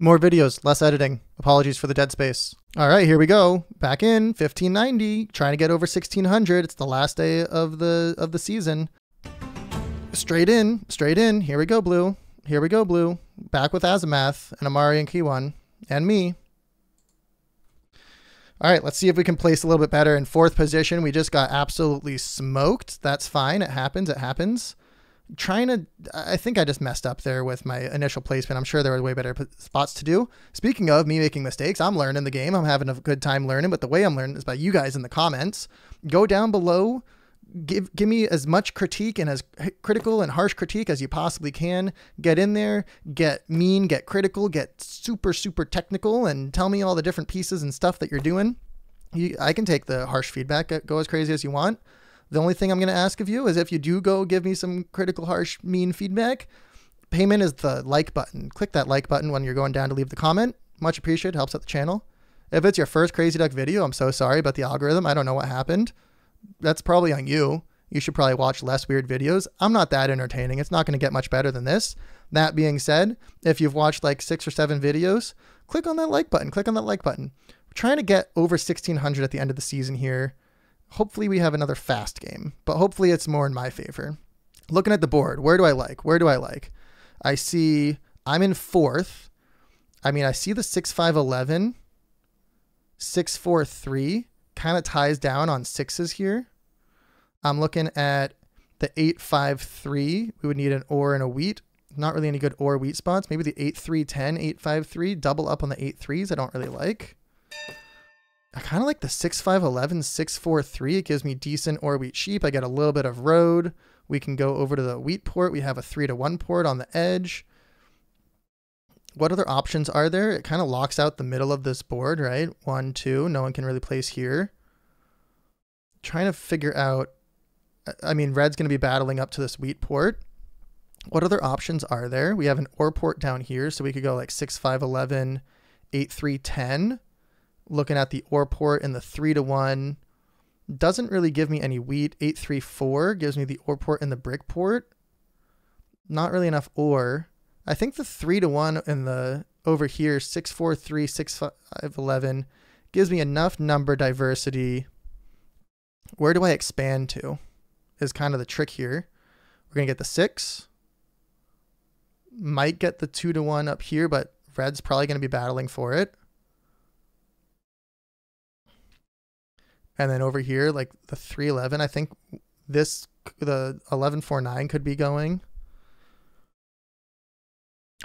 More videos, less editing. Apologies for the dead space. All right, here we go. Back in 1590, trying to get over 1600. It's the last day of the season. Straight in. Here we go, blue. Here we go, blue. Back with Azimath and Amari and Kiwan and me. All right, let's see if we can place a little bit better. In fourth position, we just got absolutely smoked. That's fine. It happens. I think I just messed up there with my initial placement. I'm sure there were way better spots to do. Speaking of me making mistakes, I'm learning the game. I'm having a good time learning, but the way I'm learning is by you guys in the comments. Go down below. Give me as much critique and as critical and harsh critique as you possibly can. Get in there, get mean, get critical, get super, super technical, and tell me all the different pieces and stuff that you're doing. I can take the harsh feedback. Go as crazy as you want. The only thing I'm going to ask of you is if you do go give me some critical, harsh, mean feedback, payment is the like button. Click that like button when you're going down to leave the comment. Much appreciated. Helps out the channel. If it's your first Crazy Duck video, I'm so sorry about the algorithm. I don't know what happened. That's probably on you. You should probably watch less weird videos. I'm not that entertaining. It's not going to get much better than this. That being said, if you've watched like 6 or 7 videos, click on that like button. Click on that like button. We're trying to get over 1600 at the end of the season here. Hopefully we have another fast game, but hopefully it's more in my favor. Looking at the board, where do I like? I see I'm in fourth. I mean, I see the 6-5-11, 6-4-3 kind of ties down on sixes here. I'm looking at the 8-5-3. We would need an or and a wheat. Not really any good or wheat spots. Maybe the 8-3-10, 8-5-3, double up on the 8-3s. I don't really like. I kind of like the 6-5-11, 6-4-3. It gives me decent or wheat sheep. I get a little bit of road. We can go over to the wheat port. We have a 3-1 port on the edge. What other options are there? It kind of locks out the middle of this board, right? 1, 2. No one can really place here. Trying to figure out, I mean, red's going to be battling up to this wheat port. What other options are there? We have an or port down here, so we could go like 6-5-11, 8-3-10. Looking at the or port and the 3-1. Doesn't really give me any wheat. 8-3-4 gives me the or port and the brick port. Not really enough or. I think the 3-1 in the over here, 6-4-3, 6-5-11 gives me enough number diversity. Where do I expand to? Is kind of the trick here. We're going to get the 6. Might get the 2-1 up here, but red's probably going to be battling for it. And then over here, like the 3-11, I think the 11-4-9 could be going.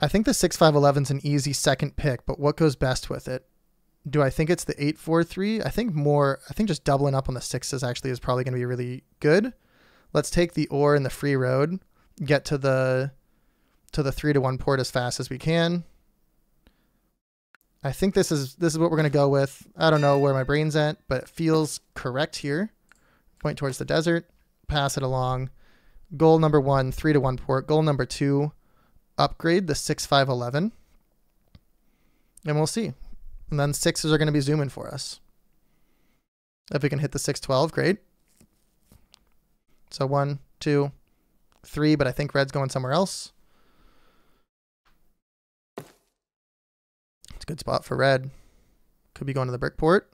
I think the 6-5-11 is an easy second pick, but what goes best with it? Do I think it's the 8-4-3? I think just doubling up on the 6s actually is probably going to be really good. Let's take the or and the free road, get to the 3-1 port as fast as we can. I think this is what we're going to go with. I don't know where my brain's at, but it feels correct here. Point towards the desert, pass it along. Goal number 1, 3-1 port. Goal number 2, upgrade the 6-5-11. And we'll see. And then 6s are going to be zooming for us. If we can hit the 6-12, great. So 1, 2, 3, but I think red's going somewhere else. It's a good spot for red. Could be going to the brick port.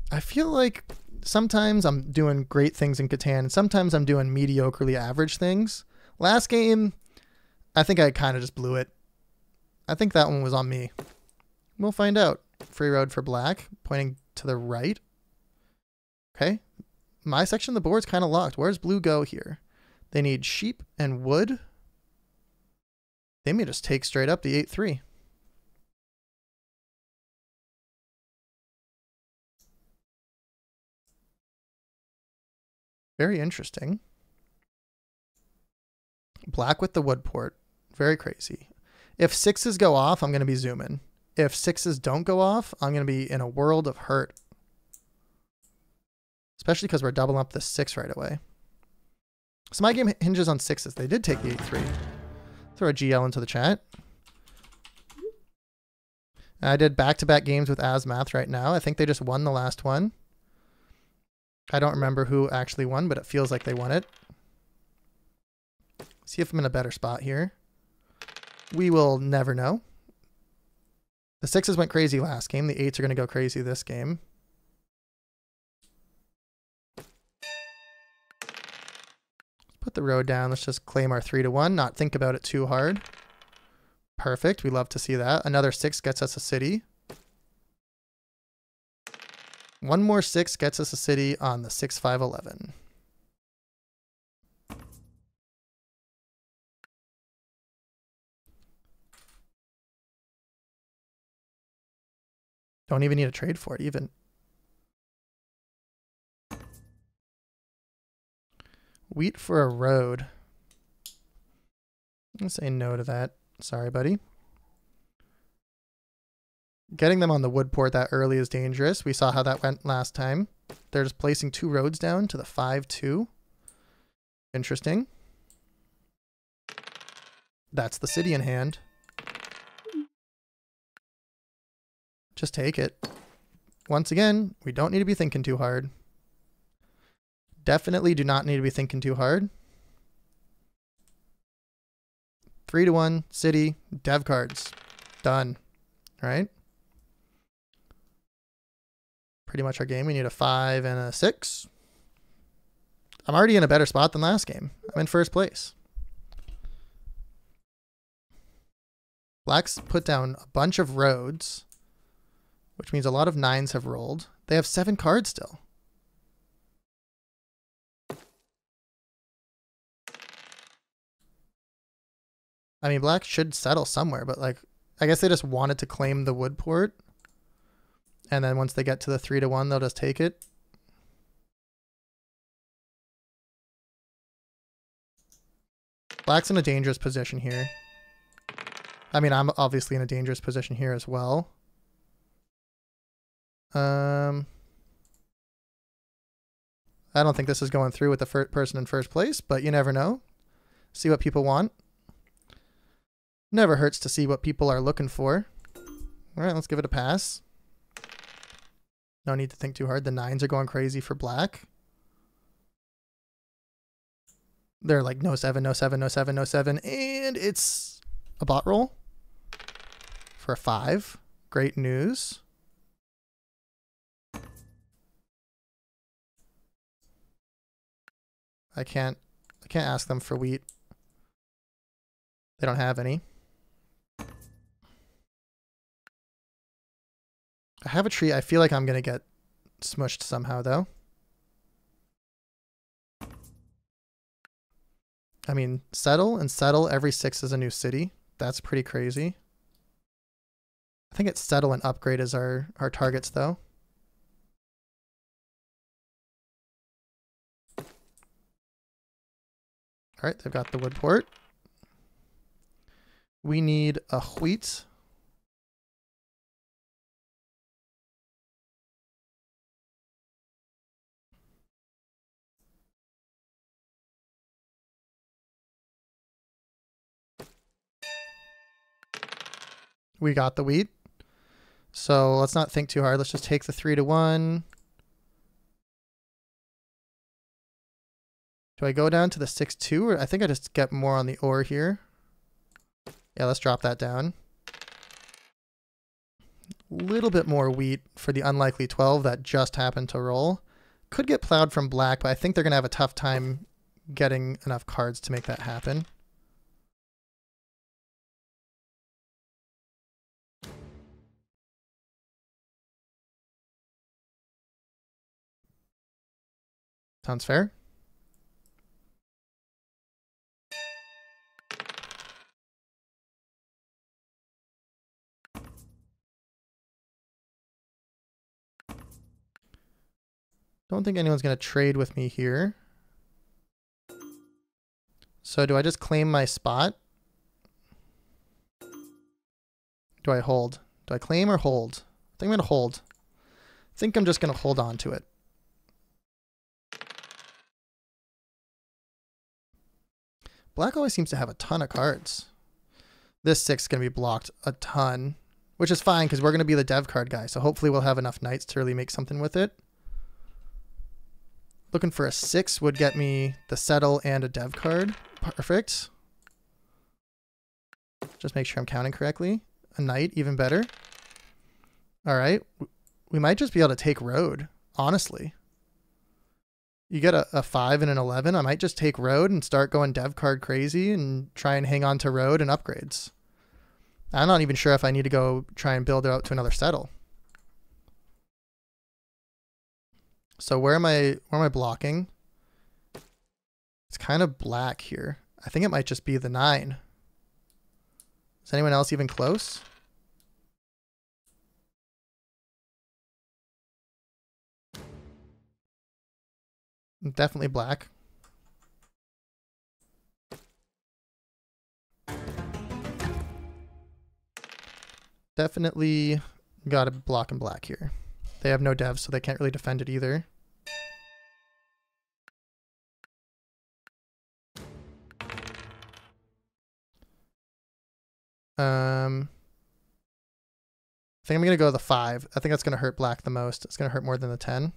I feel like sometimes I'm doing great things in Catan, and sometimes I'm doing mediocrely average things. Last game, I think I kind of just blew it. I think that one was on me. We'll find out. Free road for black, pointing to the right. Okay. My section of the board's kind of locked. Where's blue go here? They need sheep and wood. They may just take straight up the 8-3. Very interesting. Black with the wood port. Very crazy. If 6s go off, I'm going to be zooming. If 6s don't go off, I'm going to be in a world of hurt. Especially because we're doubling up the 6 right away. So my game hinges on 6s. They did take the 8-3. Throw a GL into the chat. I did back-to-back games with Azimath right now. I think they just won the last one. I don't remember who actually won, but it feels like they won it. See if I'm in a better spot here. We will never know. The 6s went crazy last game. The 8s are going to go crazy this game. Put the road down. Let's just claim our 3-1. Not think about it too hard. Perfect. We love to see that. Another 6 gets us a city. One more 6 gets us a city on the 6-5-11. Don't even need a trade for it, even. Wheat for a road. I'm going to say no to that. Sorry, buddy. Getting them on the wood port that early is dangerous. We saw how that went last time. They're just placing 2 roads down to the 5-2. Interesting. That's the city in hand. Just take it. Once again, we don't need to be thinking too hard. Definitely do not need to be thinking too hard. 3-1, city, dev cards. Done. All right. Pretty much our game. We need a 5 and a 6. I'm already in a better spot than last game. I'm in first place. Black's put down a bunch of roads, which means a lot of 9s have rolled. They have 7 cards still. I mean, Black should settle somewhere, but like, I guess they just wanted to claim the wood port. And then once they get to the 3-1, they'll just take it. Black's in a dangerous position here. I mean, I'm obviously in a dangerous position here as well. I don't think this is going through with the first person in first place, but you never know. See what people want. Never hurts to see what people are looking for. All right, let's give it a pass. No need to think too hard. The 9s are going crazy for Black. They're like no 7, no 7, no 7, no 7. And it's a bot roll for a 5. Great news. I can't ask them for wheat. They don't have any. I have a tree. I feel like I'm going to get smushed somehow, though. I mean, settle and settle. Every 6 is a new city. That's pretty crazy. I think it's settle and upgrade is our targets, though. All right, they've got the wood port. We need a wheat. We got the wheat. So let's not think too hard. Let's just take the 3-1. Do I go down to the 6-2? Or I think I just get more on the ore here. Yeah, let's drop that down. A little bit more wheat for the unlikely 12 that just happened to roll. Could get plowed from Black, but I think they're going to have a tough time getting enough cards to make that happen. Sounds fair. Don't think anyone's going to trade with me here. So do I just claim my spot? Do I hold? Do I claim or hold? I think I'm going to hold. I think I'm just going to hold on to it. Black always seems to have a ton of cards. This 6 is going to be blocked a ton, which is fine because we're going to be the dev card guy. So hopefully we'll have enough knights to really make something with it. Looking for a 6 would get me the settle and a dev card. Perfect. Just make sure I'm counting correctly. A knight, even better. All right. We might just be able to take road, honestly. You get a 5 and an 11. I might just take road and start going dev card crazy and try and hang on to road and upgrades. I'm not even sure if I need to go try and build it out to another settle. So where am I blocking? It's kind of black here. I think it might just be the 9. Is anyone else even close? Definitely black. Definitely got a block in black here. They have no devs, so they can't really defend it either. I think I'm going to go with the 5. I think that's going to hurt black the most. It's going to hurt more than the 10.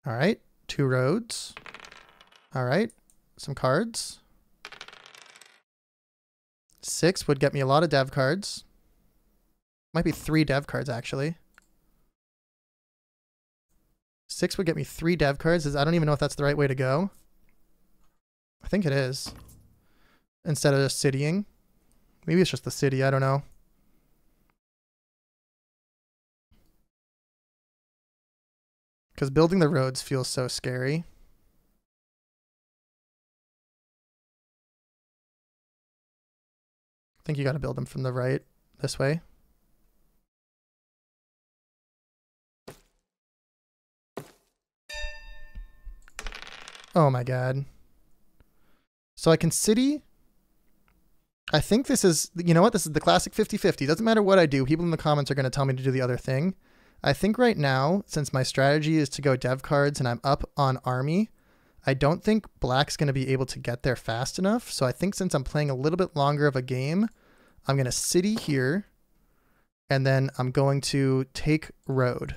All right, 2 roads. All right, some cards. 6 would get me a lot of dev cards. Might be 3 dev cards, actually. 6 would get me 3 dev cards. I don't even know if that's the right way to go. I think it is. Instead of just citying. Maybe it's just the city, I don't know. Because building the roads feels so scary. I think you got to build them from the right, this way. Oh my god. So I can city. I think this is, you know what? This is the classic 50-50. Doesn't matter what I do. People in the comments are going to tell me to do the other thing. I think right now, since my strategy is to go dev cards and I'm up on army, I don't think black's going to be able to get there fast enough. So I think since I'm playing a little bit longer of a game, I'm going to city here, and then I'm going to take road.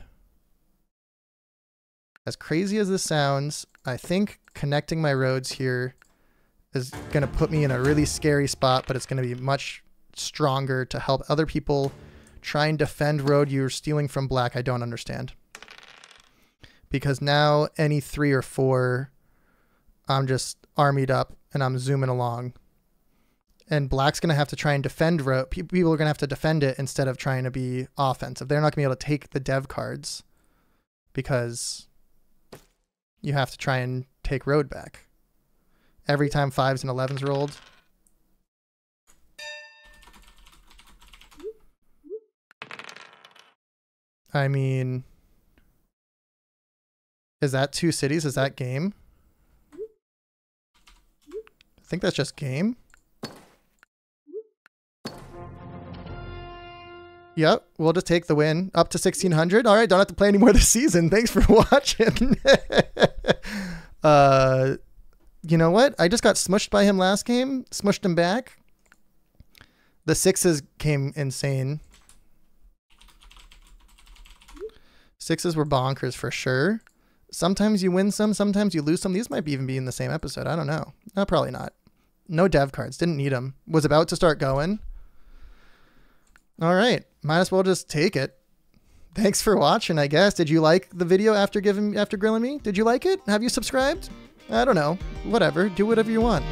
As crazy as this sounds, I think connecting my roads here is going to put me in a really scary spot, but it's going to be much stronger to help other people try and defend road you're stealing from black. I don't understand. Because now any 3 or 4, I'm just armied up and I'm zooming along. And black's going to have to try and defend road. People are going to have to defend it instead of trying to be offensive. They're not going to be able to take the dev cards because you have to try and take road back. Every time 5s and 11s rolled. I mean, is that 2 cities? Is that game? I think that's just game. Yep, we'll just take the win. Up to 1,600. All right, don't have to play anymore this season. Thanks for watching. You know what? I just got smushed by him last game. Smushed him back. The 6s came insane. 6s were bonkers for sure. Sometimes you win some, sometimes you lose some. These might even be in the same episode. I don't know. No, probably not. No dev cards. Didn't need them. Was about to start going. All right. Might as well just take it. Thanks for watching, I guess. Did you like the video after grilling me? Did you like it? Have you subscribed? I don't know. Whatever. Do whatever you want.